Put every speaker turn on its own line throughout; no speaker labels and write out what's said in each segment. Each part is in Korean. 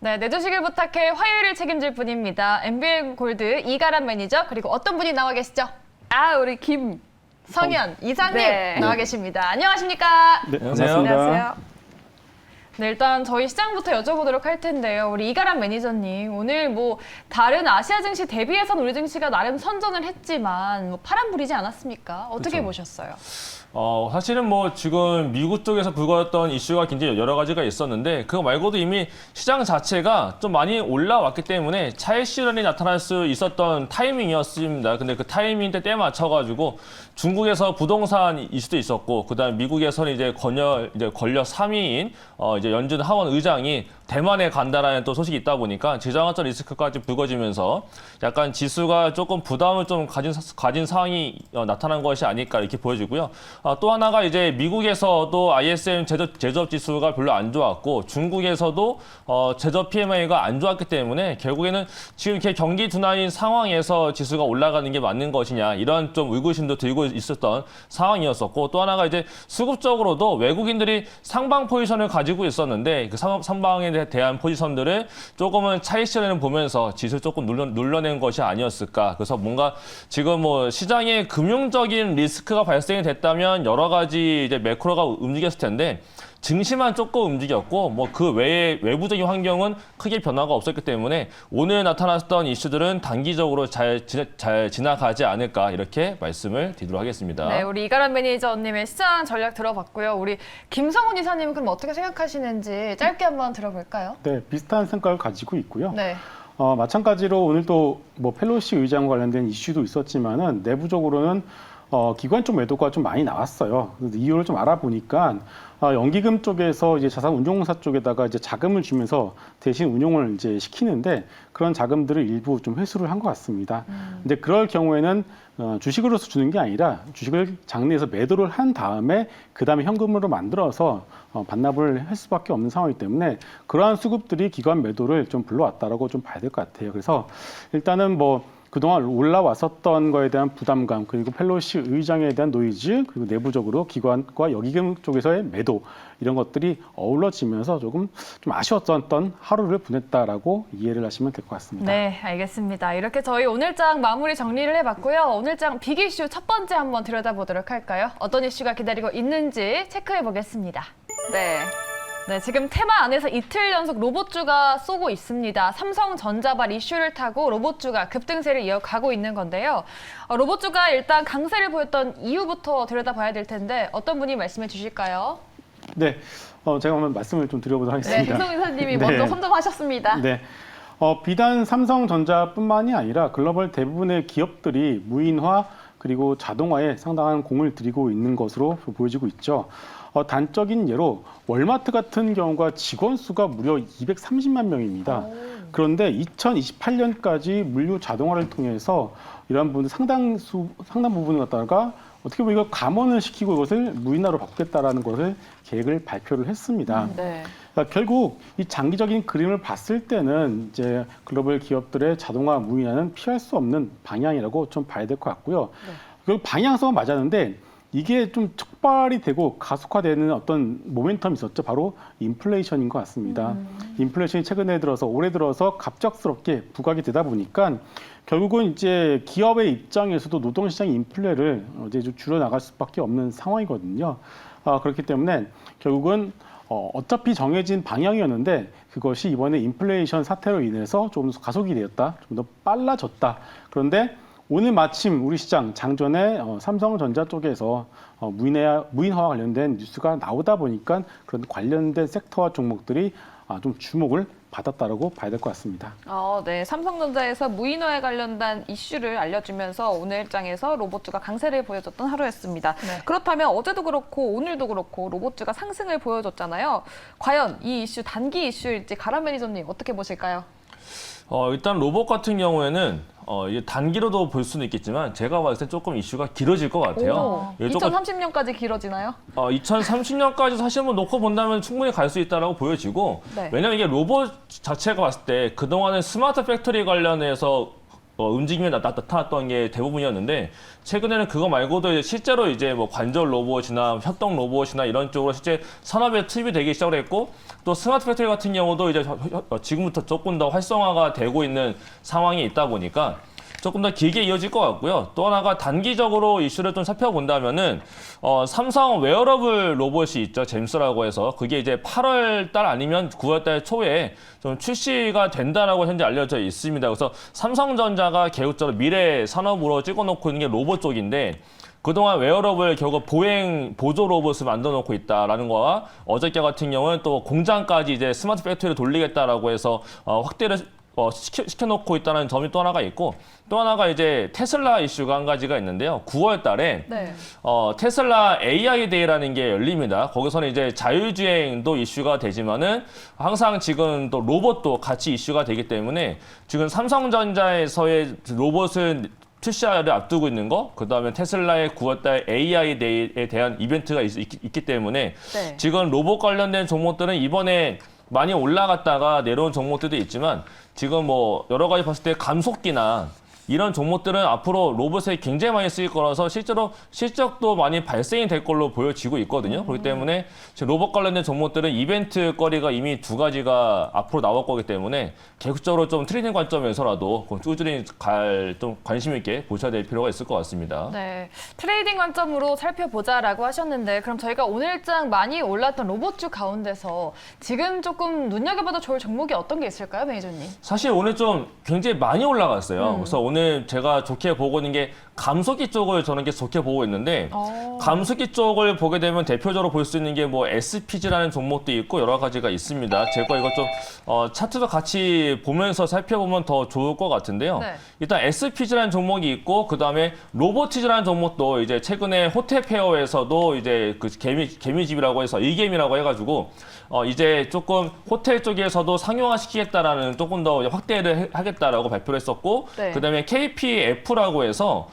네, 내 주식을 부탁해 화요일을 책임질 분입니다. MBN 골드 이가람 매니저 그리고 어떤 분이 나와 계시죠?
우리
성현 이사님
네.
나와 계십니다. 안녕하십니까?
네,
안녕하세요.
네, 일단 저희 시장부터 여쭤보도록 할 텐데요. 우리 이가람 매니저님, 오늘 뭐 다른 아시아 증시 대비해서는 우리 증시가 나름 선전을 했지만 뭐 파란불이지 않았습니까? 어떻게
그쵸.
보셨어요?
사실은 뭐 지금 미국 쪽에서 불거졌던 이슈가 굉장히 여러 가지가 있었는데 그거 말고도 이미 시장 자체가 좀 많이 올라왔기 때문에 차익 실현이 나타날 수 있었던 타이밍이었습니다. 근데 그 타이밍 때 맞춰가지고 중국에서 부동산 이슈도 있었고 그다음 미국에서는 이제 권력 3위인 이제 연준 하원 의장이 대만에 간다라는 또 소식이 있다 보니까 지정학적 리스크까지 불거지면서 약간 지수가 조금 부담을 좀 가진 상황이 나타난 것이 아닐까 이렇게 보여지고요. 또 하나가 이제 미국에서도 ISM 제조업 지수가 별로 안 좋았고 중국에서도 제조업 PMI가 안 좋았기 때문에 결국에는 지금 이렇게 경기 둔화인 상황에서 지수가 올라가는 게 맞는 것이냐 이런 좀 의구심도 들고 있었던 상황이었었고 또 하나가 이제 수급적으로도 외국인들이 상방 포지션을 가지고 있었는데 그 상방에 대한 포지션들을 조금은 차익 실현을 보면서 지수를 조금 눌러낸 것이 아니었을까. 그래서 뭔가 지금 뭐 시장에 금융적인 리스크가 발생이 됐다면 여러 가지 이제 매크로가 움직였을 텐데 증시만 조금 움직였고 뭐 그 외에 외부적인 환경은 크게 변화가 없었기 때문에 오늘 나타났던 이슈들은 단기적으로 잘 지나가지 않을까 이렇게 말씀을 드리도록 하겠습니다.
네, 우리 이가람 매니저님의 시장 전략 들어봤고요. 우리 김성훈 이사님은 그럼 어떻게 생각하시는지 짧게 한번 들어볼까요?
네, 비슷한 생각을 가지고 있고요.
네.
마찬가지로 오늘도 뭐 펠로시 의장과 관련된 이슈도 있었지만은 내부적으로는 기관 쪽 매도가 좀 많이 나왔어요. 그래서 이유를 좀 알아보니까 연기금 쪽에서 이제 자산운용사 쪽에다가 이제 자금을 주면서 대신 운용을 이제 시키는데 그런 자금들을 일부 좀 회수를 한 것 같습니다. 근데 그럴 경우에는 주식으로서 주는 게 아니라 주식을 장내에서 매도를 한 다음에 그 다음에 현금으로 만들어서 반납을 할 수밖에 없는 상황이기 때문에 그러한 수급들이 기관 매도를 좀 불러왔다라고 좀 봐야 될 것 같아요. 그래서 일단은 뭐 그동안 올라왔었던 거에 대한 부담감 그리고 펠로시 의장에 대한 노이즈 그리고 내부적으로 기관과 여기금 쪽에서의 매도 이런 것들이 어우러지면서 조금 좀 아쉬웠던 하루를 보냈다라고 이해를 하시면 될 것 같습니다.
네, 알겠습니다. 이렇게 저희 오늘장 마무리 정리를 해봤고요. 오늘장 빅 이슈 첫 번째 한번 들여다보도록 할까요? 어떤 이슈가 기다리고 있는지 체크해 보겠습니다. 네, 지금 테마 안에서 이틀 연속 로봇주가 쏘고 있습니다. 삼성전자발 이슈를 타고 로봇주가 급등세를 이어가고 있는 건데요. 로봇주가 일단 강세를 보였던 이유부터 들여다봐야 될 텐데 어떤 분이 말씀해 주실까요?
네, 제가 한번 말씀을 좀 드려보도록
네,
하겠습니다.
김성훈 이사님이
네.
먼저 선점하셨습니다.
네. 비단 삼성전자뿐만이 아니라 글로벌 대부분의 기업들이 무인화 그리고 자동화에 상당한 공을 들이고 있는 것으로 보여지고 있죠. 단적인 예로 월마트 같은 경우가 직원 수가 무려 230만 명입니다. 그런데 2028년까지 물류 자동화를 통해서 이러한 부분 상당 부분을 갖다가 어떻게 보면 이거 감원을 시키고 이것을 무인화로 바꾸겠다라는 것을 계획을 발표를 했습니다.
네.
그러니까 결국 이 장기적인 그림을 봤을 때는 이제 글로벌 기업들의 자동화 무인화는 피할 수 없는 방향이라고 좀 봐야 될 것 같고요. 그 방향성은 맞았는데 이게 좀 촉발이 되고 가속화되는 어떤 모멘텀이 있었죠. 바로 인플레이션인 것 같습니다. 인플레이션이 최근에 들어서 올해 들어서 갑작스럽게 부각이 되다 보니까 결국은 이제 기업의 입장에서도 노동시장 인플레를 이제 좀 줄여나갈 수밖에 없는 상황이거든요. 그렇기 때문에 결국은 어차피 정해진 방향이었는데 그것이 이번에 인플레이션 사태로 인해서 조금 더 가속이 되었다, 좀 더 빨라졌다. 그런데 오늘 마침 우리 시장 장전에 삼성전자 쪽에서 무인화와 관련된 뉴스가 나오다 보니까 그런 관련된 섹터와 종목들이 좀 주목을 받았다라고 봐야 될 것 같습니다.
네. 삼성전자에서 무인화에 관련된 이슈를 알려주면서 오늘장에서 로봇주가 강세를 보여줬던 하루였습니다.
네.
그렇다면 어제도 그렇고 오늘도 그렇고 로봇주가 상승을 보여줬잖아요. 과연 이 이슈 단기 이슈일지 가람 매니저님 어떻게 보실까요?
일단 로봇 같은 경우에는 이게 단기로도 볼 수는 있겠지만 제가 봤을 때 조금 이슈가 길어질 것 같아요. 이게 조금
2030년까지 길어지나요?
2030년까지 사실 한번 놓고 본다면 충분히 갈 수 있다라고 보여지고
네.
왜냐면 이게 로봇 자체가 봤을 때 그동안은 스마트 팩토리 관련해서 움직임이 나타났던 게 대부분이었는데 최근에는 그거 말고도 이제 실제로 이제 뭐 관절 로봇이나 협동 로봇이나 이런 쪽으로 실제 산업에 투입이 되기 시작을 했고 또 스마트 팩토리 같은 경우도 이제 지금부터 조금 더 활성화가 되고 있는 상황이 있다 보니까 조금 더 길게 이어질 것 같고요. 또 하나가 단기적으로 이슈를 좀 살펴본다면은 삼성 웨어러블 로봇이 있죠. 잼스라고 해서 그게 이제 8월 달 아니면 9월 달 초에 좀 출시가 된다라고 현재 알려져 있습니다. 그래서 삼성전자가 개국적으로 미래 산업으로 찍어놓고 있는 게 로봇 쪽인데 그동안 웨어러블 결국 보행 보조 로봇을 만들어 놓고 있다라는 거와 어저께 같은 경우는 또 공장까지 이제 스마트 팩토리를 돌리겠다라고 해서 확대를 시켜놓고 있다는 점이 또 하나가 있고 또 하나가 이제 테슬라 이슈가 한 가지가 있는데요. 9월 달에
네.
테슬라 AI 데이라는 게 열립니다. 거기서는 이제 자율주행도 이슈가 되지만은 항상 지금 또 로봇도 같이 이슈가 되기 때문에 지금 삼성전자에서의 로봇은 출시를 앞두고 있는 거, 그 다음에 테슬라의 9월달 AI 데이에 대한 이벤트가 있기 때문에
네.
지금 로봇 관련된 종목들은 이번에 많이 올라갔다가 내려온 종목들도 있지만 지금 뭐 여러 가지 봤을 때 감속기나 이런 종목들은 앞으로 로봇에 굉장히 많이 쓰일 거라서 실제로 실적도 많이 발생이 될 걸로 보여지고 있거든요. 그렇기 때문에 지금 로봇 관련된 종목들은 이벤트 거리가 이미 2가지가 앞으로 나올 거기 때문에 계속적으로 좀 트레이딩 관점에서라도 꾸준히 좀 관심 있게 보셔야 될 필요가 있을 것 같습니다.
네, 트레이딩 관점으로 살펴보자라고 하셨는데 그럼 저희가 오늘장 많이 올랐던 로봇주 가운데서 지금 조금 눈여겨봐도 좋을 종목이 어떤 게 있을까요, 매니저님?
사실 오늘 좀 굉장히 많이 올라갔어요. 그래서 오늘 제가 좋게 보고 있는 게 감속기 쪽을 저는 게 좋게 보고 있는데 감속기 쪽을 보게 되면 대표적으로 볼 수 있는 게 뭐 SPG라는 종목도 있고 여러 가지가 있습니다. 제가 이거 좀 차트도 같이 보면서 살펴보면 더 좋을 것 같은데요.
네.
일단 SPG라는 종목이 있고 그 다음에 로보티즈라는 종목도 이제 최근에 호텔페어에서도 이제 그 개미집이라고 해서 이개미라고 해가지고 이제 조금 호텔 쪽에서도 상용화 시키겠다라는 조금 더 확대를 하겠다라고 발표를 했었고
네.
그다음에 KPF라고 해서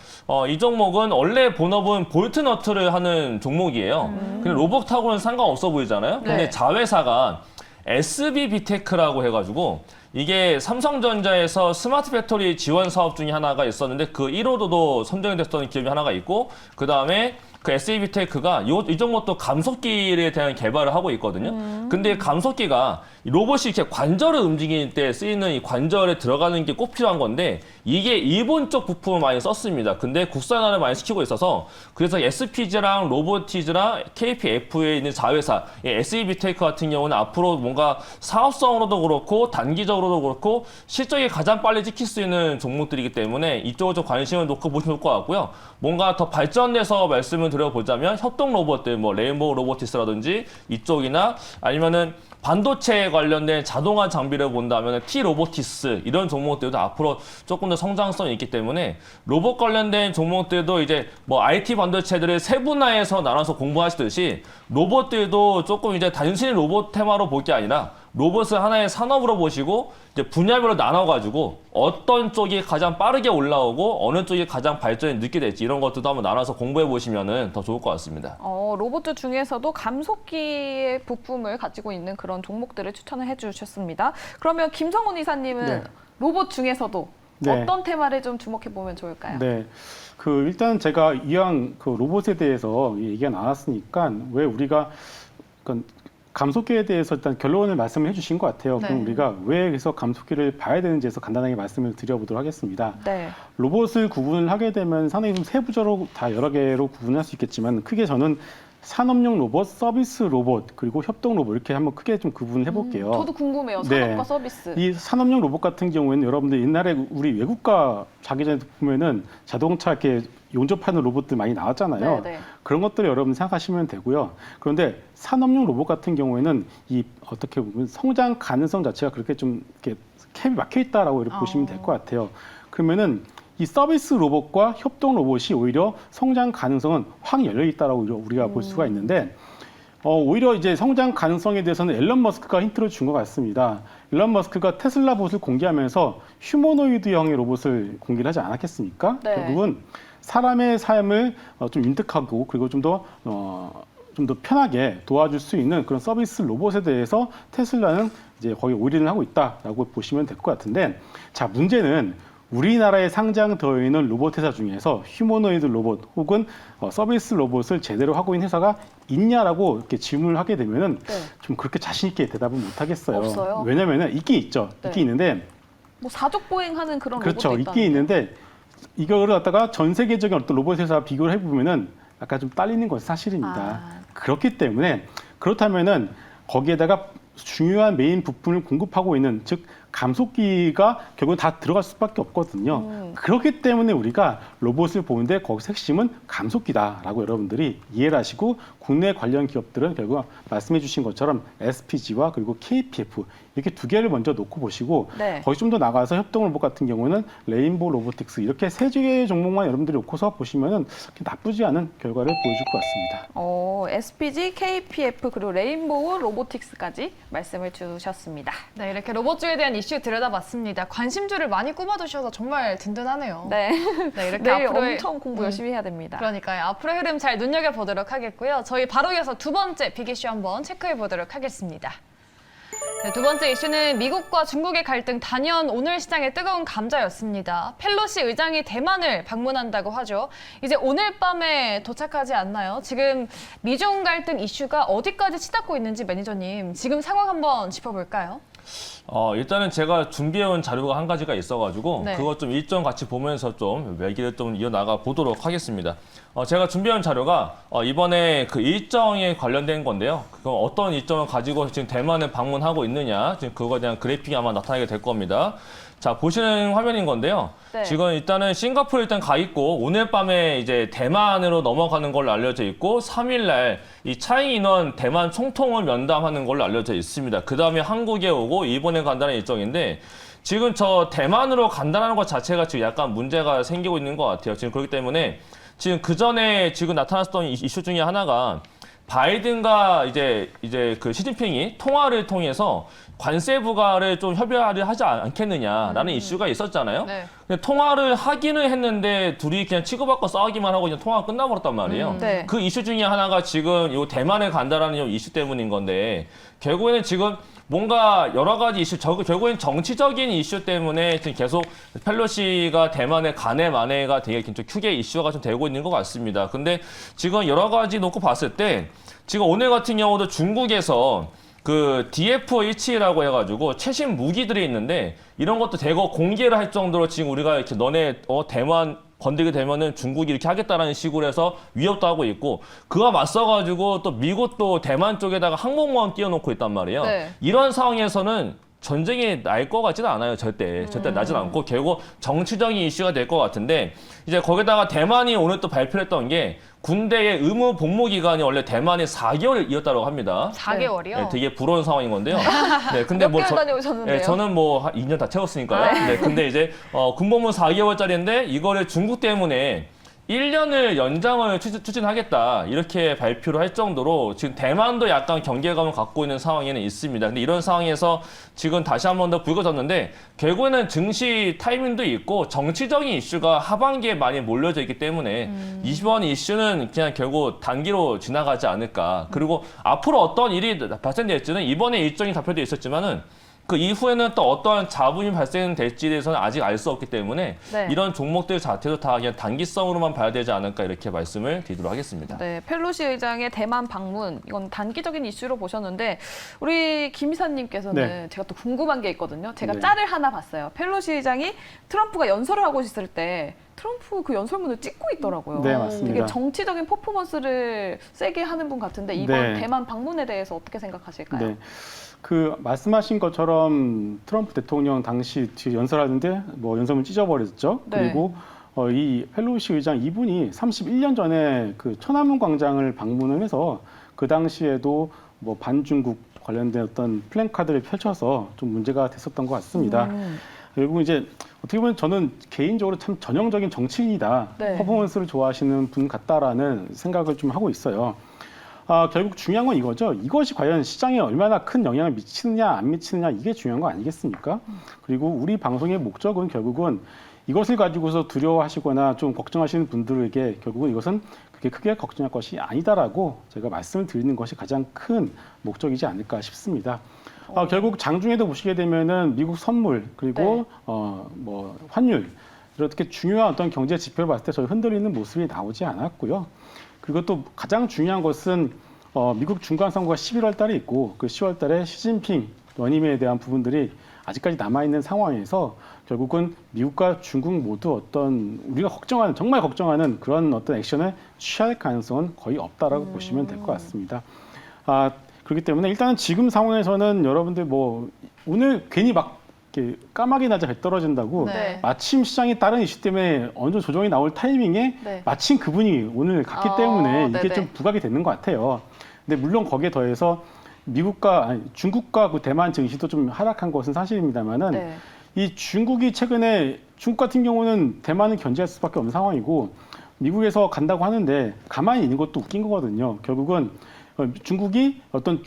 이 종목은 원래 본업은 볼트너트를 하는 종목이에요. 근데 로봇하고는 상관없어 보이잖아요. 근데
네.
자회사가 SB비테크라고 해가지고 이게 삼성전자에서 스마트 배터리 지원 사업 중에 하나가 있었는데 그 1호도도 선정이 됐던 기업이 하나가 있고 그 다음에 그 SA비테크가 이 종목도 감속기에 대한 개발을 하고 있거든요. 근데 감속기가 로봇이 이렇게 관절을 움직일 때 쓰이는 이 관절에 들어가는 게 꼭 필요한 건데 이게 일본 쪽 부품을 많이 썼습니다. 근데 국산화를 많이 시키고 있어서 그래서 SPG랑 로보티즈랑 KPF에 있는 자회사 SA비테크 같은 경우는 앞으로 뭔가 사업성으로도 그렇고 단기적으로도 그렇고 실적이 가장 빨리 찍힐 수 있는 종목들이기 때문에 이쪽을 좀 관심을 놓고 보시면 좋을 것 같고요. 뭔가 더 발전돼서 말씀을 드려보자면 협동 로봇들, 뭐 레인보우 로보티스라든지 이쪽이나 아니면은 반도체 관련된 자동화 장비를 본다면 T-로보티스 이런 종목들도 앞으로 조금 더 성장성이 있기 때문에 로봇 관련된 종목들도 이제 뭐 IT 반도체들을 세분화해서 나눠서 공부하시듯이 로봇들도 조금 이제 단순히 로봇 테마로 볼 게 아니라 로봇을 하나의 산업으로 보시고 이제 분야별로 나눠가지고 어떤 쪽이 가장 빠르게 올라오고 어느 쪽이 가장 발전이 늦게 될지 이런 것들도 한번 나눠서 공부해 보시면 더 좋을 것 같습니다.
로봇 중에서도 감속기의 부품을 가지고 있는 그런 종목들을 추천을 해주셨습니다. 그러면 김성훈 이사님은
네.
로봇 중에서도
네.
어떤 테마를 좀 주목해 보면 좋을까요?
네. 일단 제가 이왕 그 로봇에 대해서 얘기가 나왔으니까 왜 우리가 감속기에 대해서 일단 결론을 말씀을 해주신 것 같아요.
네.
그럼 우리가 왜 그래서 감속기를 봐야 되는지에서 간단하게 말씀을 드려보도록 하겠습니다.
네.
로봇을 구분을 하게 되면 상당히 좀 세부적으로 다 여러 개로 구분할 수 있겠지만 크게 저는 산업용 로봇, 서비스 로봇, 그리고 협동 로봇 이렇게 한번 크게 좀 구분을 해볼게요.
저도 궁금해요.
네.
산업과 서비스.
이 산업용 로봇 같은 경우에는 여러분들 옛날에 우리 외국가 자기 전에 보면은 자동차 이렇게 용접하는 로봇들 많이 나왔잖아요.
네, 네.
그런 것들을 여러분 생각하시면 되고요. 그런데 산업용 로봇 같은 경우에는 이 어떻게 보면 성장 가능성 자체가 그렇게 좀 이렇게 캡이 막혀 있다라고 이렇게 보시면 될 것 같아요. 그러면은 이 서비스 로봇과 협동 로봇이 오히려 성장 가능성은 확 열려 있다라고 우리가 볼 수가 있는데 오히려 이제 성장 가능성에 대해서는 앨런 머스크가 힌트를 준 것 같습니다. 앨런 머스크가 테슬라 봇을 공개하면서 휴머노이드형의 로봇을 공개를 하지 않았겠습니까?
네.
결국은 사람의 삶을 좀 윤택하고 그리고 좀 더 편하게 도와줄 수 있는 그런 서비스 로봇에 대해서 테슬라는 이제 거의 올인을 하고 있다라고 보시면 될 것 같은데 자 문제는 우리나라에 상장되어 있는 로봇 회사 중에서 휴머노이드 로봇 혹은 서비스 로봇을 제대로 하고 있는 회사가 있냐라고 이렇게 질문을 하게 되면은
네.
좀 그렇게 자신 있게 대답을 못 하겠어요.
없어요?
왜냐면은 있긴 있죠.
네.
있긴 있는데
뭐 사족 보행하는 그런
그렇죠.
로봇도
있긴
있다는데.
있는데 이거를 갖다가 전 세계적인 어떤 로봇 회사와 비교를 해보면은 약간 좀 딸리는 것이 사실입니다.
아.
그렇기 때문에 그렇다면은 거기에다가 중요한 메인 부품을 공급하고 있는 즉 감속기가 결국 다 들어갈 수밖에 없거든요. 그렇기 때문에 우리가 로봇을 보는데 거기서 핵심은 감속기다라고 여러분들이 이해를 하시고 국내 관련 기업들은 결국 말씀해 주신 것처럼 SPG와 그리고 KPF 이렇게 두 개를 먼저 놓고 보시고
네.
거기 좀 더 나가서 협동 로봇 같은 경우는 레인보우 로보틱스 이렇게 세 개의 종목만 여러분들이 놓고서 보시면은 나쁘지 않은 결과를 보여줄 것 같습니다.
SPG, KPF 그리고 레인보우 로보틱스까지 말씀을 주셨습니다.
네, 이렇게 로봇주에 대한 이슈 들여다봤습니다. 관심주를 많이 꼽아두셔서 정말 든든하네요.
네.
네, 이렇게
내일
앞으로의
엄청 공부 열심히 해야 됩니다.
그러니까요. 앞으로의 흐름 잘 눈여겨보도록 하겠고요. 저희 바로 이어서 두 번째 빅 이슈 한번 체크해보도록 하겠습니다. 네, 두 번째 이슈는 미국과 중국의 갈등 단연 오늘 시장의 뜨거운 감자였습니다. 펠로시 의장이 대만을 방문한다고 하죠. 이제 오늘 밤에 도착하지 않나요? 지금 미중 갈등 이슈가 어디까지 치닫고 있는지 매니저님 지금 상황 한번 짚어볼까요?
일단은 제가 준비해온 자료가 한 가지가 있어가지고
네.
그것 좀 일정 같이 보면서 좀 얘기를 좀 이어나가 보도록 하겠습니다. 제가 준비해온 자료가 이번에 그 일정에 관련된 건데요. 그건 어떤 일정을 가지고 지금 대만을 방문하고 있느냐, 지금 그거에 대한 그래픽이 아마 나타나게 될 겁니다. 자, 보시는 화면인 건데요.
네.
지금 일단은 싱가포르 일단 가 있고 오늘 밤에 이제 대만으로 넘어가는 걸로 알려져 있고 3일날 이 차이 인원 대만 총통을 면담하는 걸로 알려져 있습니다. 그 다음에 한국에 오고 일본에 간다는 일정인데 지금 저 대만으로 간다는 것 자체가 지금 약간 문제가 생기고 있는 것 같아요. 지금 그렇기 때문에 지금 그 전에 지금 나타났던 이슈 중에 하나가 바이든과 이제 그 시진핑이 통화를 통해서 관세 부과를 좀 협의를 하지 않겠느냐라는 이슈가 있었잖아요.
네.
근데 통화를 하기는 했는데 둘이 그냥 치고받고 싸우기만 하고 그냥 통화가 끝나버렸단 말이에요.
네.
그 이슈 중에 하나가 지금 요 대만에 간다라는 요 이슈 때문인 건데 결국에는 지금 뭔가 여러 가지 이슈, 결국엔 정치적인 이슈 때문에 지금 계속 펠로시가 대만에 가네 마네가 되게 좀 크게 이슈가 좀 되고 있는 것 같습니다. 근데 지금 여러 가지 놓고 봤을 때 지금 오늘 같은 경우도 중국에서 그 DF-17이라고 해가지고 최신 무기들이 있는데 이런 것도 대거 공개를 할 정도로 지금 우리가 이렇게 너네 대만 건드게 되면은 중국이 이렇게 하겠다라는 식으로 해서 위협도 하고 있고 그와 맞서가지고 또 미국도 대만 쪽에다가 항공모함 띄워놓고 있단 말이에요.
네.
이런 상황에서는 전쟁이 날 것 같지는 않아요. 절대 나진 않고 결국 정치적인 이슈가 될 것 같은데 이제 거기다가 대만이 오늘 또 발표했던 게 군대의 의무 복무 기간이 원래 대만이 4개월이었다고 합니다.
4개월이요?
네, 되게 부러운 상황인 건데요. 네, 근데
몇 개월 다녀오셨는데요?
저는 뭐 한 2년 다 채웠으니까요. 네, 근데 이제 군복무 4개월짜리인데 이거를 중국 때문에 1년을 연장을 추진하겠다 이렇게 발표를 할 정도로 지금 대만도 약간 경계감을 갖고 있는 상황에는 있습니다. 근데 이런 상황에서 지금 다시 한 번 더 불거졌는데 결국에는 증시 타이밍도 있고 정치적인 이슈가 하반기에 많이 몰려져 있기 때문에 이번 이슈는 그냥 결국 단기로 지나가지 않을까. 그리고 앞으로 어떤 일이 발생될지는 이번에 일정이 발표되어 있었지만은 그 이후에는 또 어떠한 잡음이 발생될지에 대해서는 아직 알 수 없기 때문에
네.
이런 종목들 자체도 다 그냥 단기성으로만 봐야 되지 않을까 이렇게 말씀을 드리도록 하겠습니다.
네, 펠로시 의장의 대만 방문 이건 단기적인 이슈로 보셨는데 우리 김 이사님께서는
네.
제가 또 궁금한 게 있거든요. 제가
네.
짤을 하나 봤어요. 펠로시 의장이 트럼프가 연설을 하고 있을 때 트럼프 그 연설문을 찍고 있더라고요.
네, 맞습니다.
되게 정치적인 퍼포먼스를 세게 하는 분 같은데 이번
네.
대만 방문에 대해서 어떻게 생각하실까요?
네. 그 말씀하신 것처럼 트럼프 대통령 당시 뒤에 연설하는데 뭐 연설문 찢어버렸죠.
네.
그리고 이 펠로시 의장 이분이 31년 전에 그 천안문 광장을 방문을 해서 그 당시에도 뭐 반중국 관련된 어떤 플랜카드를 펼쳐서 좀 문제가 됐었던 것 같습니다. 결국 이제 어떻게 보면 저는 개인적으로 참 전형적인 정치인이다.
네.
퍼포먼스를 좋아하시는 분 같다라는 생각을 좀 하고 있어요. 결국 중요한 건 이거죠. 이것이 과연 시장에 얼마나 큰 영향을 미치느냐 안 미치느냐 이게 중요한 거 아니겠습니까? 그리고 우리 방송의 목적은 결국은 이것을 가지고서 두려워하시거나 좀 걱정하시는 분들에게 결국은 이것은 그렇게 크게 걱정할 것이 아니다라고 제가 말씀을 드리는 것이 가장 큰 목적이지 않을까 싶습니다. 결국 장중에도 보시게 되면은 미국 선물 그리고 뭐 환율 이렇게 중요한 어떤 경제 지표를 봤을 때 저희 흔들리는 모습이 나오지 않았고요. 그리고 또 가장 중요한 것은 미국 중간 선거가 11월 달에 있고 그 10월 달에 시진핑 연임에 대한 부분들이 아직까지 남아있는 상황에서 결국은 미국과 중국 모두 어떤 우리가 걱정하는 정말 걱정하는 그런 어떤 액션을 취할 가능성은 거의 없다라고 보시면 될 것 같습니다. 그렇기 때문에 일단은 지금 상황에서는 여러분들 뭐 오늘 괜히 막 이렇게 까마귀 낮아 배 떨어진다고
네.
마침 시장이 다른 이슈 때문에 어느 정도 조정이 나올 타이밍에
네.
마침 그분이 오늘 갔기 때문에 이게
네네.
좀 부각이 되는 것 같아요. 근데 물론 거기에 더해서 중국과 그 대만 증시도 좀 하락한 것은 사실입니다만은
네.
이 중국이 최근에 중국 같은 경우는 대만을 견제할 수밖에 없는 상황이고 미국에서 간다고 하는데 가만히 있는 것도 웃긴 거거든요. 결국은 중국이 어떤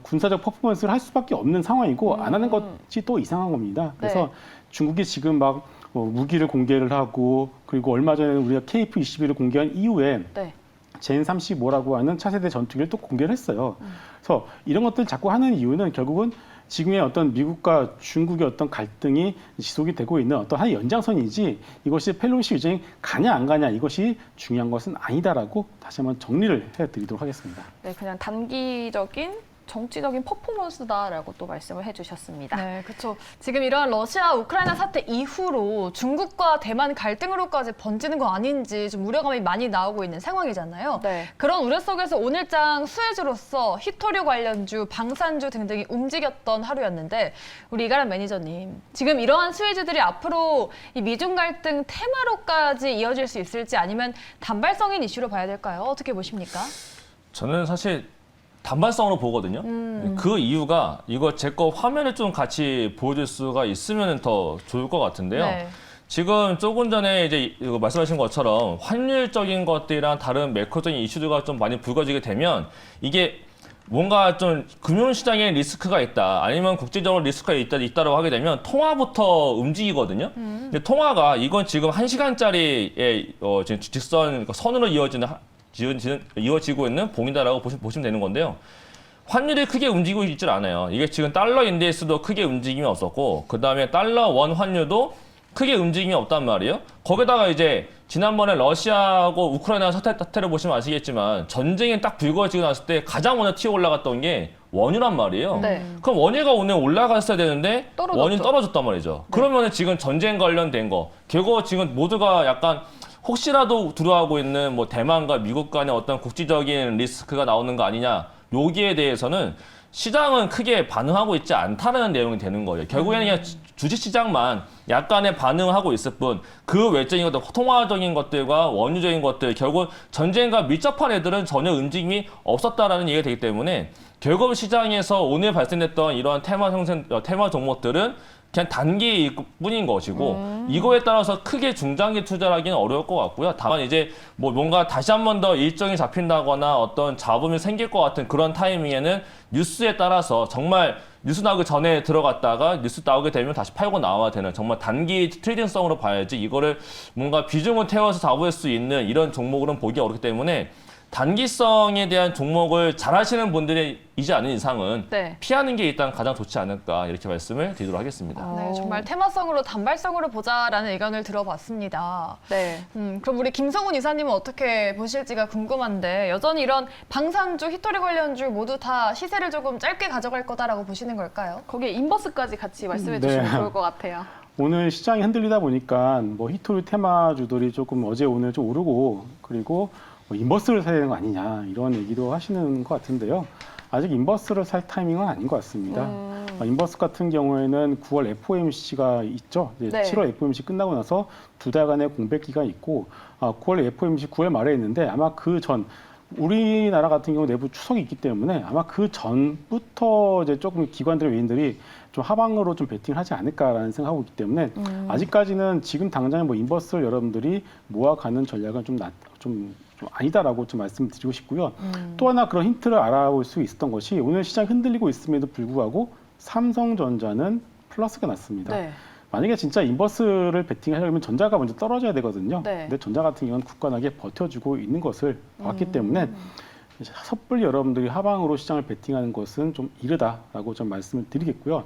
군사적 퍼포먼스를 할 수밖에 없는 상황이고 안 하는 것이 또 이상한 겁니다. 그래서
네.
중국이 지금 막 무기를 공개를 하고 그리고 얼마 전에 우리가 KF-21을 공개한 이후에
네.
젠 35라고 하는 차세대 전투기를 또 공개를 했어요. 그래서 이런 것들 자꾸 하는 이유는 결국은 지금의 어떤 미국과 중국의 어떤 갈등이 지속이 되고 있는 어떤 한 연장선이지 이것이 펠로시 유정이 가냐 안 가냐 이것이 중요한 것은 아니다라고 다시 한번 정리를 해드리도록 하겠습니다.
네, 그냥 단기적인 정치적인 퍼포먼스다라고 또 말씀을 해주셨습니다.
네, 그렇죠. 지금 이런 러시아 우크라이나 사태 이후로 중국과 대만 갈등으로까지 번지는 거 아닌지 좀 우려감이 많이 나오고 있는 상황이잖아요.
네.
그런 우려 속에서 오늘장 수혜주로서 히토류 관련주, 방산주 등등이 움직였던 하루였는데 우리 이가람 매니저님, 지금 이러한 수혜주들이 앞으로 이 미중 갈등 테마로까지 이어질 수 있을지 아니면 단발성인 이슈로 봐야 될까요? 어떻게 보십니까?
저는 사실 단발성으로 보거든요. 그 이유가 이거 제 거 화면을 좀 같이 보여줄 수가 있으면 더 좋을 것 같은데요.
네.
지금 조금 전에 이제 이거 말씀하신 것처럼 환율적인 것들이랑 다른 매크로적인 이슈들과 좀 많이 불거지게 되면 이게 뭔가 좀 금융시장에 리스크가 있다 아니면 국제적으로 리스크가 있다라고 하게 되면 통화부터 움직이거든요. 근데 통화가 이건 지금 1시간짜리의 지금 직선 선으로 이어지고 있는 봉이다라고 보시면 되는 건데요. 환율이 크게 움직이고 있질 않아요. 이게 지금 달러 인덱스도 크게 움직임이 없었고 그다음에 달러 원 환율도 크게 움직임이 없단 말이에요. 거기다가 이제 지난번에 러시아하고 우크라이나 사태를 보시면 아시겠지만 전쟁이 딱 불거지고 났을 때 가장 먼저 튀어 올라갔던 게 원유란 말이에요.
네.
그럼 원유가 오늘 올라갔어야 되는데
떨어졌죠.
원유 떨어졌단 말이죠. 그러면 지금 전쟁 관련된 거 결국 지금 모두가 약간 혹시라도 두려워하고 있는 뭐 대만과 미국 간의 어떤 국제적인 리스크가 나오는 거 아니냐 여기에 대해서는 시장은 크게 반응하고 있지 않다는 내용이 되는 거예요. 결국에는 그냥 주식시장만 약간의 반응을 하고 있을 뿐 그 외적인 것들, 통화적인 것들과 원유적인 것들 결국 전쟁과 밀접한 애들은 전혀 움직임이 없었다라는 얘기가 되기 때문에 결국 시장에서 오늘 발생됐던 이러한 테마 종목들은 그냥 단기일 뿐인 것이고 이거에 따라서 크게 중장기 투자를 하기는 어려울 것 같고요. 다만 이제 뭐 뭔가 다시 한 번 더 일정이 잡힌다거나 어떤 잡음이 생길 것 같은 그런 타이밍에는 뉴스에 따라서 정말 뉴스 나오기 전에 들어갔다가 뉴스 나오게 되면 다시 팔고 나와야 되는 정말 단기 트레이딩성으로 봐야지 이거를 뭔가 비중을 태워서 잡을 수 있는 이런 종목으로는 보기 어렵기 때문에 단기성에 대한 종목을 잘 하시는 분들이지 않은 이상은
네.
피하는 게 일단 가장 좋지 않을까 이렇게 말씀을 드리도록 하겠습니다.
네, 정말 테마성으로 단발성으로 보자라는 의견을 들어봤습니다.
네.
그럼 우리 김성훈 이사님은 어떻게 보실지가 궁금한데 여전히 이런 방산주, 히토리 관련주 모두 다 시세를 조금 짧게 가져갈 거다라고 보시는 걸까요?
거기에 인버스까지 같이 말씀해
네.
주시면 좋을 것 같아요.
오늘 시장이 흔들리다 보니까 뭐 히토리 테마주들이 조금 어제 오늘 좀 오르고 그리고 뭐 인버스를 사야 되는 거 아니냐 이런 얘기도 하시는 것 같은데요. 아직 인버스를 살 타이밍은 아닌 것 같습니다. 인버스 같은 경우에는 9월 FOMC가 있죠. 이제
네.
7월 FOMC 끝나고 나서 2달간의 공백 기간이 있고 9월 FOMC 9월 말에 있는데 아마 그 전 우리나라 같은 경우 내부 추석이 있기 때문에 아마 그 전부터 이제 조금 기관들의 외인들이 좀 하방으로 좀 베팅을 하지 않을까라는 생각하고 있기 때문에 아직까지는 지금 당장 뭐 인버스를 여러분들이 모아가는 전략은 좀 아니다라고 좀 말씀드리고 싶고요. 또 하나 그런 힌트를 알아볼 수 있었던 것이 오늘 시장 흔들리고 있음에도 불구하고 삼성전자는 플러스가 났습니다.
네.
만약에 진짜 인버스를 베팅하려면 전자가 먼저 떨어져야 되거든요.
네.
근데 전자 같은 경우는 굳건하게 버텨주고 있는 것을 봤기 때문에 섣불리 여러분들이 하방으로 시장을 베팅하는 것은 좀 이르다라고 좀 말씀을 드리겠고요.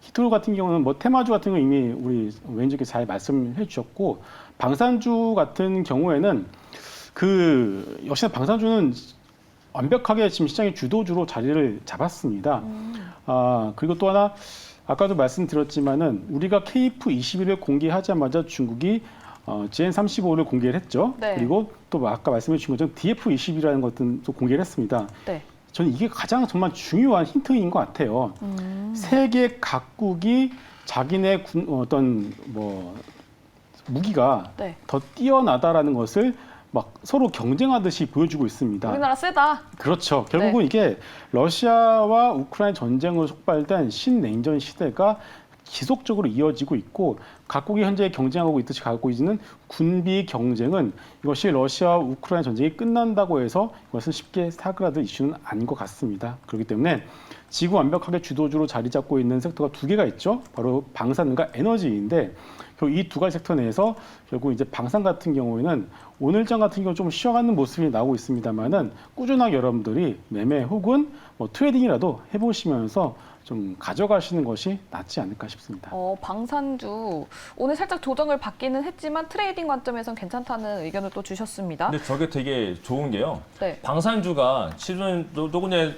히토류 같은 경우는 뭐 테마주 같은 거 이미 우리 왼쪽에 잘 말씀해 주셨고 방산주 같은 경우에는 역시나 방산주는 완벽하게 지금 시장의 주도주로 자리를 잡았습니다. 그리고 또 하나 아까도 말씀드렸지만은 우리가 KF21을 공개하자마자 중국이 GN35를 공개를 했죠.
네.
그리고 또 아까 말씀해 주신 것처럼 DF20이라는 것도 또 공개를 했습니다.
네.
저는 이게 가장 정말 중요한 힌트인 것 같아요. 세계 각국이 자기네 어떤 뭐 무기가
네.
더 뛰어나다라는 것을 막 서로 경쟁하듯이 보여주고 있습니다.
우리나라 세다.
그렇죠. 결국은 이게 러시아와 우크라이나 전쟁으로 촉발된 신냉전 시대가 지속적으로 이어지고 있고 각국이 현재 경쟁하고 있듯이 가고 있는 군비 경쟁은 이것이 러시아와 우크라이나 전쟁이 끝난다고 해서 이것은 쉽게 사그라들 이슈는 아닌 것 같습니다. 그렇기 때문에 지구 완벽하게 주도주로 자리 잡고 있는 섹터가 두 개가 있죠. 바로 방산과 에너지인데 이 두 가지 섹터 내에서 결국 이제 방산 같은 경우에는 오늘장 같은 경우 좀 쉬어가는 모습이 나오고 있습니다만은 꾸준하게 여러분들이 매매 혹은 뭐 트레이딩이라도 해보시면서 좀 가져가시는 것이 낫지 않을까 싶습니다.
방산주 오늘 살짝 조정을 받기는 했지만 트레이딩 관점에선 괜찮다는 의견을 또 주셨습니다.
근데 저게 되게 좋은 게요.
네.
방산주가 실은 조금 전에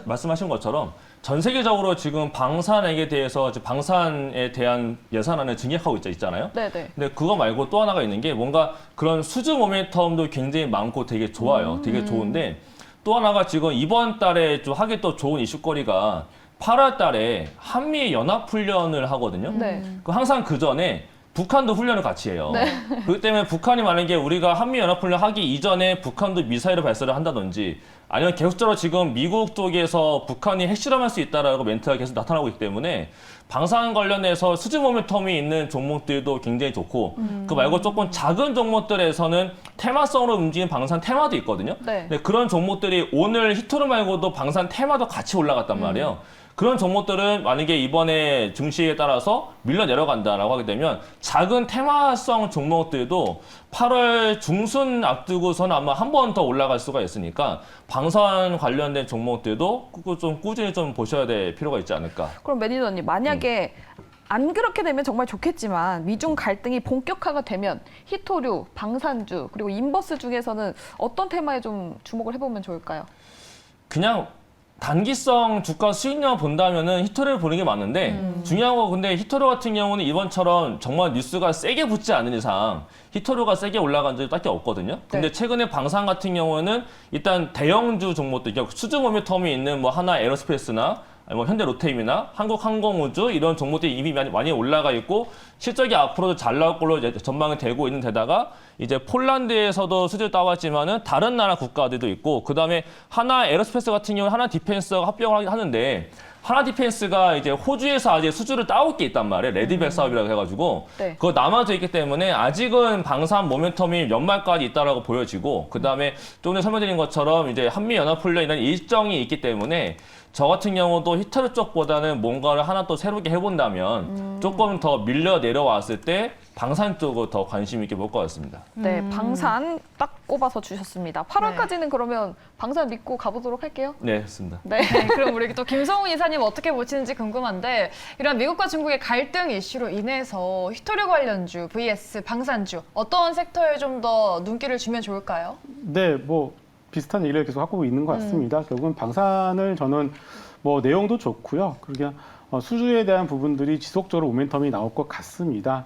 말씀하신 것처럼 전 세계적으로 지금 방산액에 대해서 방산에 대한 예산안을 증액하고 있잖아요.
네네.
근데 그거 말고 또 하나가 있는 게 뭔가 그런 수주 모멘텀도 굉장히 많고 되게 좋아요. 되게 좋은데 또 하나가 지금 이번 달에 좀 하기 또 좋은 이슈거리가 8월 달에 한미 연합 훈련을 하거든요.
네.
항상 그 전에 북한도 훈련을 같이 해요.
네.
그렇기 때문에 북한이 만약에 우리가 한미 연합 훈련 하기 이전에 북한도 미사일을 발사를 한다든지 아니면 계속적으로 지금 미국 쪽에서 북한이 핵실험할 수 있다라고 멘트가 계속 나타나고 있기 때문에 방산 관련해서 수주 모멘텀이 있는 종목들도 굉장히 좋고 그 말고 조금 작은 종목들에서는 테마성으로 움직이는 방산 테마도 있거든요.
네.
근데 그런 종목들이 오늘 히토르 말고도 방산 테마도 같이 올라갔단 말이에요. 그런 종목들은 만약에 이번에 증시에 따라서 밀려 내려간다라고 하게 되면 작은 테마성 종목들도 8월 중순 앞두고서는 아마 한 번 더 올라갈 수가 있으니까 방산 관련된 종목들도 좀 꾸준히 좀 보셔야 될 필요가 있지 않을까.
그럼 매니저님 만약에 안 그렇게 되면 정말 좋겠지만 미중 갈등이 본격화가 되면 히토류, 방산주 그리고 인버스 중에서는 어떤 테마에 좀 주목을 해보면 좋을까요?
그냥 단기성 주가 수익률 본다면은 히토류를 보는 게 맞는데 중요한 거 근데 히토류 같은 경우는 이번처럼 정말 뉴스가 세게 붙지 않은 이상 히토류가 세게 올라간 적이 딱히 없거든요. 근데
네.
최근에 방산 같은 경우는 일단 대형주 종목들, 그러니까 수주 모멘텀이 있는 뭐 하나 에어로스페이스나 뭐 현대 로테임이나 한국항공우주 이런 종목들이 이미 많이 올라가 있고 실적이 앞으로도 잘 나올 걸로 이제 전망이 되고 있는 데다가 이제 폴란드에서도 수주를 따왔지만은 다른 나라 국가들도 있고 그다음에 하나 에어로스페이스 같은 경우는 하나 디펜스가 합병을 하는데 하나 디펜스가 이제 호주에서 아직 수주를 따올 게 있단 말이에요. 레디백 사업이라고 해가지고
네.
그거 남아져 있기 때문에 아직은 방산 모멘텀이 연말까지 있다라고 보여지고 그다음에 좀 전에 설명드린 것처럼 이제 한미 연합 훈련이라는 일정이 있기 때문에 저 같은 경우도 히토류 쪽보다는 뭔가를 하나 또 새롭게 해본다면 조금 더 밀려 내려왔을 때 방산 쪽으로 더 관심 있게 볼 것 같습니다.
네, 방산 딱 꼽아서 주셨습니다. 8월까지는 그러면 방산 믿고 가보도록 할게요.
네, 좋습니다.
네.
네, 그럼 우리 또 김성훈 이사님 어떻게 보시는지 궁금한데 이런 미국과 중국의 갈등 이슈로 인해서 히토류 관련주 vs 방산주 어떤 섹터에 좀 더 눈길을 주면 좋을까요?
네, 뭐 비슷한 얘기를 계속 하고 있는 것 같습니다. 결국은 방산을 저는 뭐 내용도 좋고요. 그러게 수주에 대한 부분들이 지속적으로 모멘텀이 나올 것 같습니다.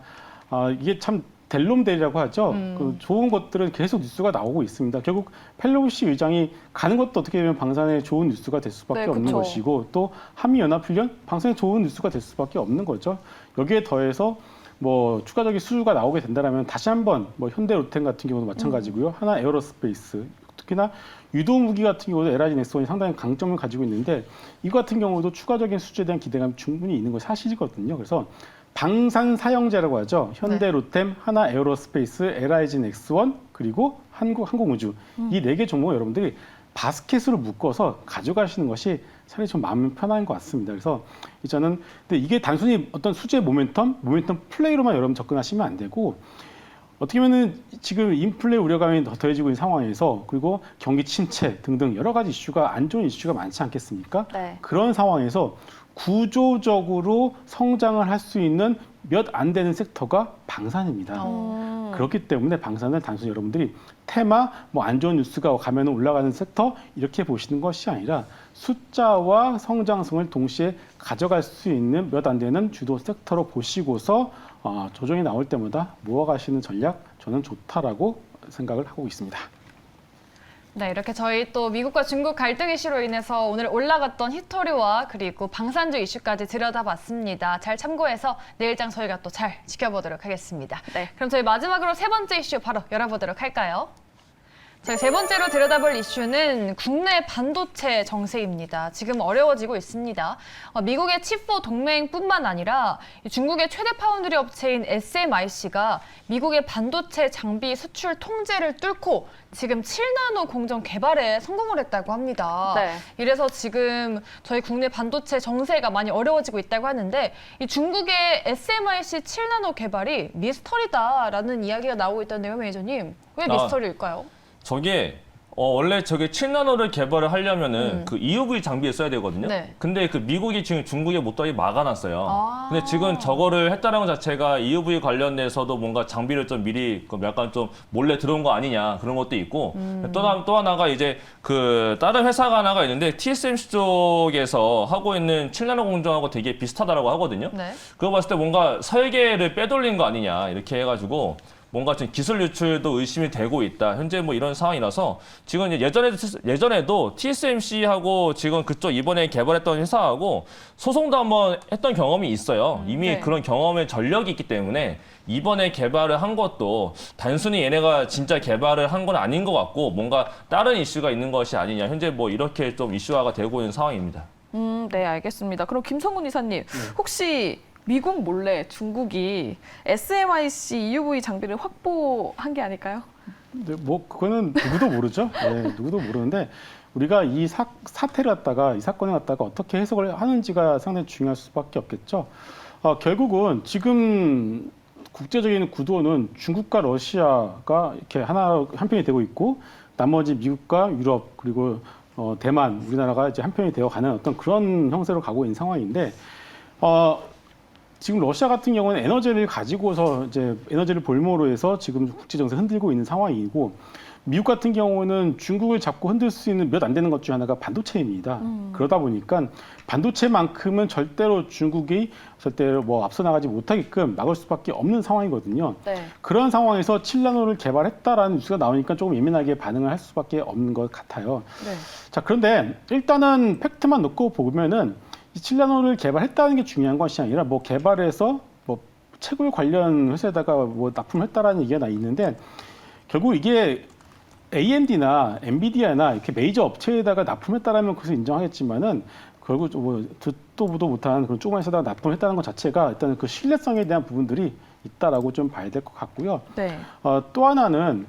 이게 참 델롬델이라고 하죠. 그 좋은 것들은 계속 뉴스가 나오고 있습니다. 결국 펠로시 의장이 가는 것도 어떻게 보면 방산에 좋은 뉴스가 될 수밖에
네,
없는
그쵸.
것이고 또 한미연합훈련 방산에 좋은 뉴스가 될 수밖에 없는 거죠. 여기에 더해서 뭐 추가적인 수주가 나오게 된다면 다시 한번 뭐 현대 로템 같은 경우도 마찬가지고요. 하나 에어로스페이스 특히나 유도 무기 같은 경우도 LIG 넥스원이 상당히 강점을 가지고 있는데 이거 같은 경우도 추가적인 수주에 대한 기대감이 충분히 있는 것이 사실이거든요. 그래서 방산 사형제라고 하죠. 현대 로템, 하나 에어로스페이스, LIG 넥스원 그리고 한국항공우주 이 네 개 종목을 여러분들이 바스켓으로 묶어서 가져가시는 것이 차라리 좀 마음이 편한 것 같습니다. 그래서 저는 근데 이게 단순히 어떤 수지의 모멘텀 플레이로만 여러분 접근하시면 안 되고 어떻게 보면은 지금 인플레 우려감이 더 더해지고 있는 상황에서 그리고 경기 침체 등등 여러 가지 이슈가 안 좋은 이슈가 많지 않겠습니까?
네.
그런 상황에서 구조적으로 성장을 할 수 있는 몇 안 되는 섹터가 방산입니다. 그렇기 때문에 방산을 단순히 여러분들이 테마, 뭐 안 좋은 뉴스가 가면 올라가는 섹터 이렇게 보시는 것이 아니라 숫자와 성장성을 동시에 가져갈 수 있는 몇 안 되는 주도 섹터로 보시고서 조정이 나올 때마다 모아가시는 전략 저는 좋다라고 생각을 하고 있습니다.
네, 이렇게 저희 또 미국과 중국 갈등 이슈로 인해서 오늘 올라갔던 히토류와 그리고 방산주 이슈까지 들여다봤습니다. 잘 참고해서 내일장 저희가 또 잘 지켜보도록 하겠습니다.
네.
그럼 저희 마지막으로 세 번째 이슈 바로 열어보도록 할까요? 저희 세 번째로 들여다볼 이슈는 국내 반도체 정세입니다. 지금 어려워지고 있습니다. 미국의 칩4 동맹뿐만 아니라 중국의 최대 파운드리 업체인 SMIC가 미국의 반도체 장비 수출 통제를 뚫고 지금 7나노 공정 개발에 성공을 했다고 합니다.
네.
이래서 지금 저희 국내 반도체 정세가 많이 어려워지고 있다고 하는데 이 중국의 SMIC 7나노 개발이 미스터리다라는 이야기가 나오고 있던데요, 매니저님. 왜 미스터리일까요?
저게 원래 저게 7나노를 개발을 하려면은 그 EUV 장비에 써야 되거든요.
네.
근데 그 미국이 지금 중국에 못하게 막아놨어요. 근데 지금 저거를 했다는 것 자체가 EUV 관련돼서도 뭔가 장비를 좀 미리 약간 좀 몰래 들어온 거 아니냐 그런 것도 있고 또 하나가 이제 그 다른 회사가 하나가 있는데 TSMC 쪽에서 하고 있는 7나노 공정하고 되게 비슷하다라고 하거든요.
네.
그거 봤을 때 뭔가 설계를 빼돌린 거 아니냐 이렇게 해가지고 뭔가 지금 기술 유출도 의심이 되고 있다. 현재 뭐 이런 상황이라서 지금 이제 예전에도 TSMC하고 지금 그쪽 이번에 개발했던 회사하고 소송도 한번 했던 경험이 있어요. 이미
네.
그런 경험의 전력이 있기 때문에 이번에 개발을 한 것도 단순히 얘네가 진짜 개발을 한 건 아닌 것 같고 뭔가 다른 이슈가 있는 것이 아니냐. 현재 뭐 이렇게 좀 이슈화가 되고 있는 상황입니다.
네, 알겠습니다. 그럼 김성훈 이사님, 혹시 미국 몰래 중국이 SMIC EUV 장비를 확보한 게 아닐까요?
근데 뭐 그거는 누구도 모르죠. 네, 누구도 모르는데 우리가 이 사태를 갖다가 이 사건을 갖다가 어떻게 해석을 하는지가 상당히 중요할 수밖에 없겠죠. 결국은 지금 국제적인 구도는 중국과 러시아가 이렇게 한편이 되고 있고 나머지 미국과 유럽 그리고 대만, 우리나라가 이제 한편이 되어가는 어떤 그런 형태로 가고 있는 상황인데. 지금 러시아 같은 경우는 에너지를 가지고서 이제 에너지를 볼모로 해서 지금 국제 정세 흔들고 있는 상황이고 미국 같은 경우는 중국을 잡고 흔들 수 있는 몇 안 되는 것 중 하나가 반도체입니다. 그러다 보니까 반도체만큼은 절대로 중국이 절대로 뭐 앞서 나가지 못하게끔 막을 수밖에 없는 상황이거든요.
네.
그런 상황에서 7나노를 개발했다라는 뉴스가 나오니까 조금 예민하게 반응을 할 수밖에 없는 것 같아요.
네.
자, 그런데 일단은 팩트만 놓고 보면은 이 7나노를 개발했다는 게 중요한 것이 아니라 뭐 개발해서 뭐 채굴 관련 회사에다가 뭐 납품했다라는 얘기가 있는데 결국 이게 AMD나 엔비디아나 이렇게 메이저 업체에다가 납품했다라면 그것을 인정하겠지만은 결국 뭐 듣도 보도 못한 그런 조그만 회사에다가 납품했다는 것 자체가 일단 그 신뢰성에 대한 부분들이 있다라고 좀 봐야 될 것 같고요.
네.
또 하나는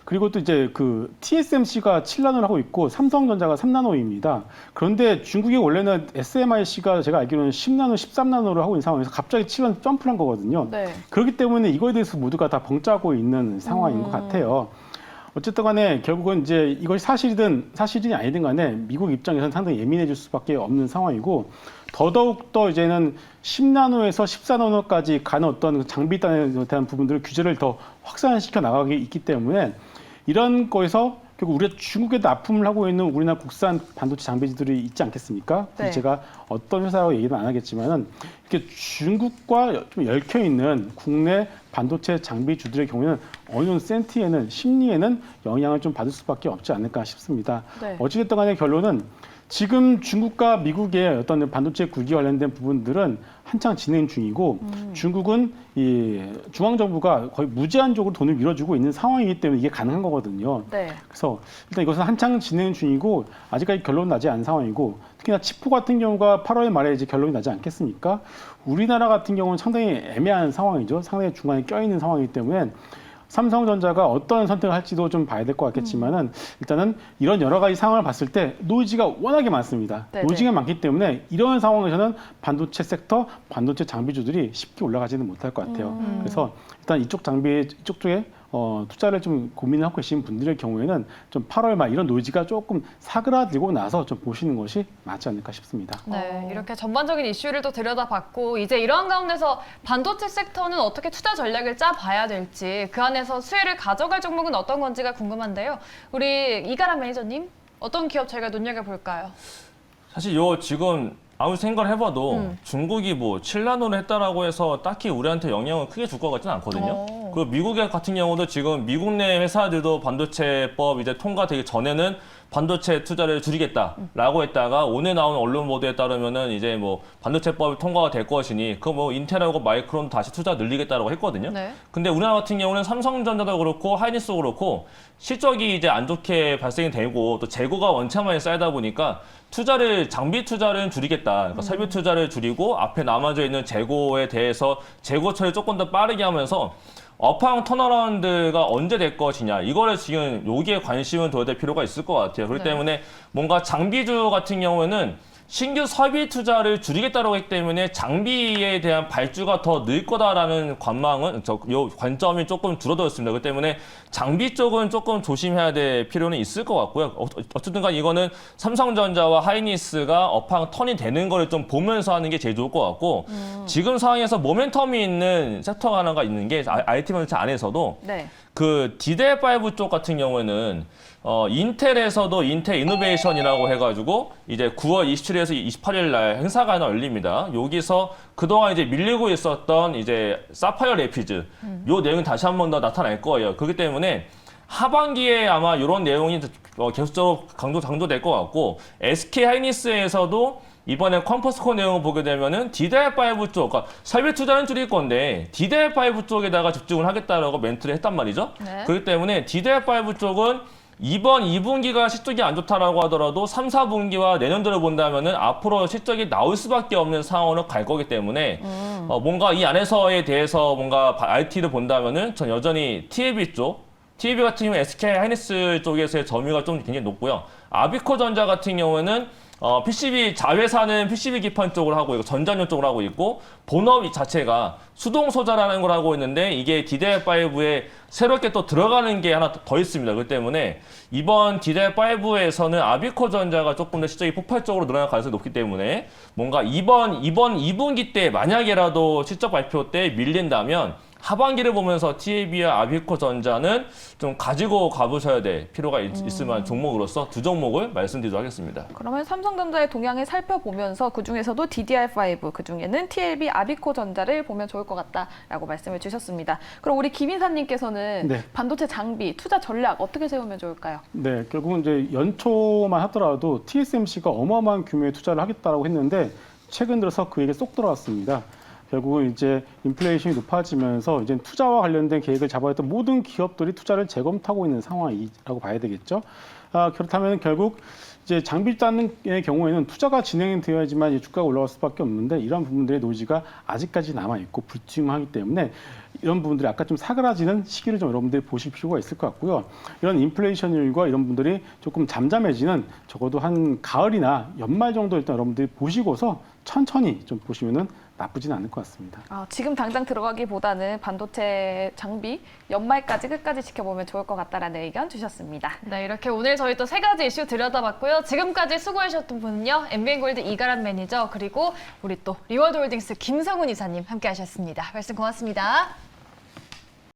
그리고 또 이제 그 TSMC가 7나노를 하고 있고 삼성전자가 3나노입니다. 그런데 중국이 원래는 SMIC가 제가 알기로는 10나노, 13나노를 하고 있는 상황에서 갑자기 7나노 점프를 한 거거든요.
네.
그렇기 때문에 이거에 대해서 모두가 다 벙짜고 있는 상황인 것 같아요. 어쨌든 간에 결국은 이제 이것이 사실이 아니든 간에 미국 입장에서는 상당히 예민해질 수밖에 없는 상황이고 더더욱 이제는 10나노에서 14나노까지 가는 어떤 장비단에 대한 부분들을 규제를 더 확산시켜 나가게 있기 때문에 이런 거에서 결국 우리가 중국에 납품을 하고 있는 우리나라 국산 반도체 장비들이 있지 않겠습니까?
네.
제가 어떤 회사라고 얘기는 안 하겠지만은 이렇게 중국과 좀 얽혀 있는 국내 반도체 장비주들의 경우에는 어느 정도 센티에는 심리에는 영향을 좀 받을 수밖에 없지 않을까 싶습니다.
네.
어찌됐든 간에 결론은 지금 중국과 미국의 어떤 반도체 굴기 관련된 부분들은 한창 진행 중이고 중국은 이 중앙정부가 거의 무제한적으로 돈을 밀어주고 있는 상황이기 때문에 이게 가능한 거거든요.
네.
그래서 일단 이것은 한창 진행 중이고 아직까지 결론 나지 않은 상황이고 특히나 칩4 같은 경우가 8월 말에 이제 결론이 나지 않겠습니까? 우리나라 같은 경우는 상당히 애매한 상황이죠. 상당히 중간에 껴있는 상황이기 때문에 삼성전자가 어떤 선택을 할지도 좀 봐야 될 것 같겠지만은 일단은 이런 여러 가지 상황을 봤을 때 노이즈가 워낙에 많습니다.
네네.
노이즈가 많기 때문에 이런 상황에서는 반도체 섹터, 반도체 장비주들이 쉽게 올라가지는 못할 것 같아요. 그래서 일단 이쪽 쪽에 투자를 좀 고민을 하고 계신 분들의 경우에는 좀 8월 말 이런 노이즈가 조금 사그라들고 나서 좀 보시는 것이 맞지 않을까 싶습니다.
네, 이렇게 전반적인 이슈를 또 들여다봤고 이제 이러한 가운데서 반도체 섹터는 어떻게 투자 전략을 짜봐야 될지 그 안에서 수혜를 가져갈 종목은 어떤 건지가 궁금한데요. 우리 이가람 매니저님 어떤 기업 저희가 눈여겨볼까요?
사실 지금 아무리 생각을 해봐도 중국이 뭐 7나노를 했다라고 해서 딱히 우리한테 영향을 크게 줄 것 같지는 않거든요. 그리고 미국 같은 경우도 지금 미국 내 회사들도 반도체법 이제 통과되기 전에는 반도체 투자를 줄이겠다라고 했다가 오늘 나온 언론 보도에 따르면은 이제 뭐 반도체법이 통과가 될 것이니 그 뭐 인텔하고 마이크론 다시 투자 늘리겠다라고 했거든요.
네.
근데 우리나라 같은 경우는 삼성전자도 그렇고 하이닉스도 그렇고 실적이 이제 안 좋게 발생이 되고 또 재고가 원체만에 쌓이다 보니까 장비 투자를 줄이겠다. 그러니까 설비 투자를 줄이고 앞에 남아져 있는 재고에 대해서 재고 처리 조금 더 빠르게 하면서 업황 턴어라운드가 언제 될 것이냐. 이거를 지금 여기에 관심을 둬야 될 필요가 있을 것 같아요. 그렇기
네.
때문에 뭔가 장비주 같은 경우에는 신규 설비 투자를 줄이겠다고 했기 때문에 장비에 대한 발주가 더 늘 거다라는 관점이 조금 줄어들었습니다. 그렇기 때문에 장비 쪽은 조금 조심해야 될 필요는 있을 것 같고요. 어쨌든 간 이거는 삼성전자와 하이닉스가 업황 턴이 되는 거를 좀 보면서 하는 게 제일 좋을 것 같고 지금 상황에서 모멘텀이 있는 섹터가 하나가 있는 게 IT 반도체 안에서도
네.
그 DDR5 쪽 같은 경우에는 인텔에서도 인텔 이노베이션이라고 해가지고 이제 9월 27일에서 28일 날 행사가 하나 열립니다. 여기서 그동안 이제 밀리고 있었던 이제 사파이어 레피즈 요 내용이 다시 한 번 더 나타날 거예요. 그렇기 때문에 하반기에 아마 이런 내용이 계속적으로 강조될 것 같고 SK 하이닉스에서도 이번에 컴퍼스코 내용을 보게 되면은 DDR5 쪽, 그러니까 설비 투자는 줄일 건데 DDR5 쪽에다가 집중을 하겠다라고 멘트를 했단 말이죠.
네.
그렇기 때문에 DDR5 쪽은 이번 2분기가 실적이 안 좋다라고 하더라도 3, 4분기와 내년도를 본다면은 앞으로 실적이 나올 수밖에 없는 상황으로 갈 거기 때문에 뭔가 이 안에서에 대해서 뭔가 IT를 본다면은 전 여전히 TLB 같은 경우는 SK 하이닉스 쪽에서의 점유가 좀 굉장히 높고요. 아비코 전자 같은 경우에는 PCB 자회사는 PCB 기판 쪽으로 하고 있고 전자용 쪽으로 하고 있고 본업 자체가 수동 소자라는 걸 하고 있는데 이게 DDR5에 새롭게 또 들어가는 게 하나 더 있습니다. 그렇기 때문에 이번 DDR5에서는 아비코 전자가 조금 더 실적이 폭발적으로 늘어날 가능성이 높기 때문에 뭔가 이번 2분기 때 만약에라도 실적 발표 때 밀린다면 하반기를 보면서 TLB와 아비코 전자는 좀 가지고 가보셔야 될 필요가 있을 만한 종목으로서 두 종목을 말씀드리도록 하겠습니다.
그러면 삼성전자의 동향을 살펴보면서 그중에서도 DDR5, 그중에는 TLB, 아비코 전자를 보면 좋을 것 같다라고 말씀을 주셨습니다. 그럼 우리 김 이사님께서는
네.
반도체 장비 투자 전략 어떻게 세우면 좋을까요?
네, 결국은 이제 연초만 하더라도 TSMC가 어마어마한 규모의 투자를 하겠다라고 했는데 최근 들어서 그에게 쏙 들어왔습니다. 결국은 이제 인플레이션이 높아지면서 이제 투자와 관련된 계획을 잡아야 했던 모든 기업들이 투자를 재검토하고 있는 상황이라고 봐야 되겠죠. 그렇다면 결국 이제 장비 따는 경우에는 투자가 진행이 되어야지만 이제 주가가 올라갈 수밖에 없는데 이런 부분들의 노지가 아직까지 남아 있고 불투명하기 때문에 이런 부분들이 아까 좀 사그라지는 시기를 좀 여러분들이 보실 필요가 있을 것 같고요. 이런 인플레이션율과 이런 분들이 조금 잠잠해지는 적어도 한 가을이나 연말 정도 일단 여러분들이 보시고서 천천히 좀 보시면은 나쁘진 않을 것 같습니다.
지금 당장 들어가기보다는 반도체 장비 연말까지 끝까지 지켜보면 좋을 것 같다라는 의견 주셨습니다.
네, 이렇게 오늘 저희 또 세 가지 이슈 들여다봤고요. 지금까지 수고해주셨던 분은요. MBN골드 이가람 매니저 그리고 우리 또 리워드홀딩스 김성훈 이사님 함께하셨습니다. 말씀 고맙습니다.